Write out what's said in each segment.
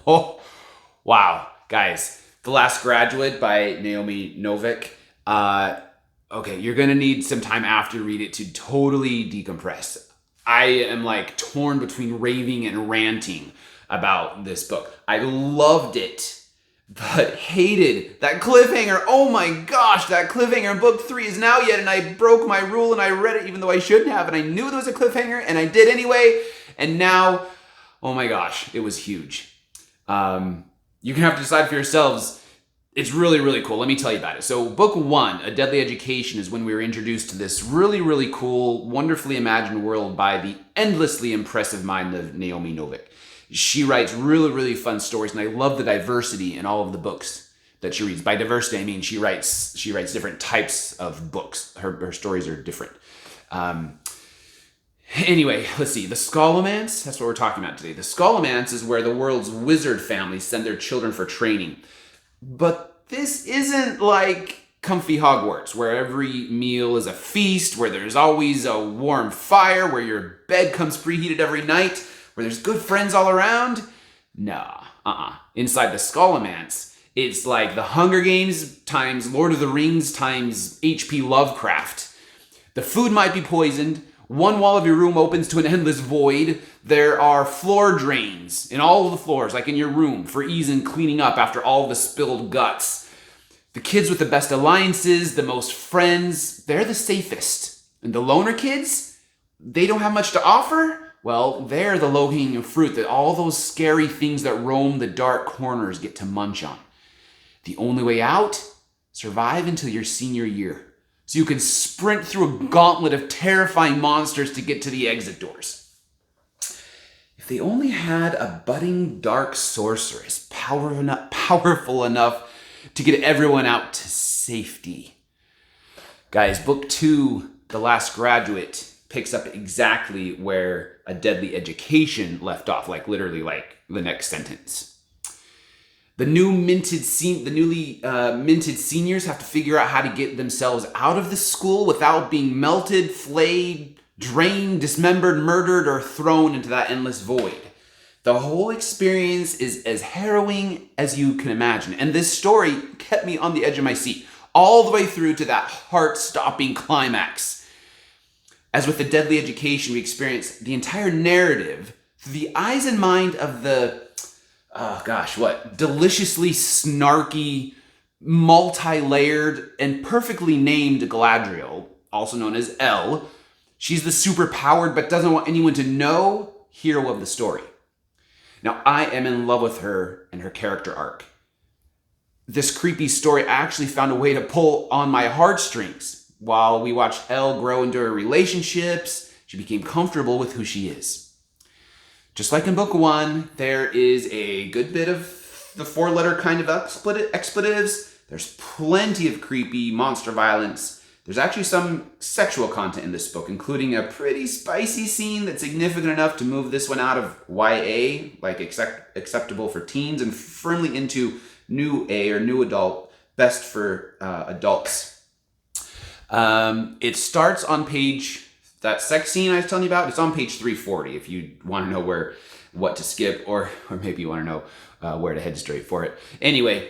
Oh, wow. Guys, The Last Graduate by Naomi Novik. Okay, you're gonna need some time after you read it to totally decompress. I am like torn between raving and ranting about this book. I loved it, but hated that cliffhanger. Oh my gosh, that cliffhanger in book 3 is now yet, and I broke my rule and I read it even though I shouldn't have, and I knew there was a cliffhanger, and I did anyway, and now, oh my gosh, it was huge. You can have to decide for yourselves. It's really, really cool. Let me tell you about it. So book 1, A Deadly Education, is when we were introduced to this really, really cool, wonderfully imagined world by the endlessly impressive mind of Naomi Novik. She writes really, really fun stories, and I love the diversity in all of the books that she reads. By diversity, I mean she writes different types of books. Her stories are different. Anyway, let's see. The Scholomance, that's what we're talking about today. The Scholomance is where the world's wizard families send their children for training. But this isn't like comfy Hogwarts, where every meal is a feast, where there's always a warm fire, where your bed comes preheated every night, where there's good friends all around. Nah, Inside the Scholomance, it's like the Hunger Games times Lord of the Rings times H.P. Lovecraft. The food might be poisoned. One wall of your room opens to an endless void. There are floor drains in all of the floors, like in your room, for ease in cleaning up after all the spilled guts. The kids with the best alliances, the most friends, they're the safest. And the loner kids, they don't have much to offer? Well, they're the low-hanging fruit that all those scary things that roam the dark corners get to munch on. The only way out? Survive until your senior year, so you can sprint through a gauntlet of terrifying monsters to get to the exit doors. If they only had a budding dark sorceress powerful enough to get everyone out to safety. Guys, book 2, The Last Graduate, picks up exactly where A Deadly Education left off, like literally like the next sentence. The newly minted seniors have to figure out how to get themselves out of the school without being melted, flayed, drained, dismembered, murdered, or thrown into that endless void. The whole experience is as harrowing as you can imagine. And this story kept me on the edge of my seat all the way through to that heart-stopping climax. As with The Deadly Education, we experience the entire narrative through the eyes and mind of the deliciously snarky, multi-layered, and perfectly named Galadriel, also known as Elle. She's the super-powered but doesn't want anyone to know hero of the story. Now, I am in love with her and her character arc. This creepy story actually found a way to pull on my heartstrings. While we watched Elle grow into her relationships, she became comfortable with who she is. Just like in book 1, there is a good bit of the 4-letter kind of expletives. There's plenty of creepy monster violence. There's actually some sexual content in this book, including a pretty spicy scene that's significant enough to move this one out of YA, like acceptable for teens, and firmly into new A or new adult, best for adults. It starts on page... That sex scene I was telling you about, it's on page 340 if you want to know what to skip, or maybe you want to know where to head straight for it. Anyway,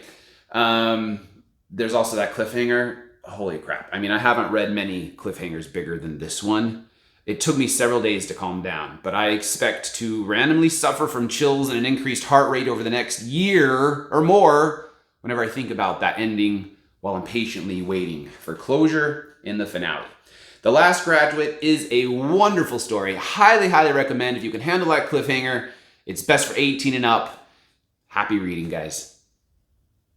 there's also that cliffhanger. Holy crap. I mean, I haven't read many cliffhangers bigger than this one. It took me several days to calm down, but I expect to randomly suffer from chills and an increased heart rate over the next year or more whenever I think about that ending while I'm patiently waiting for closure in the finale. The Last Graduate is a wonderful story. Highly, highly recommend if you can handle that cliffhanger. It's best for 18 and up. Happy reading, guys.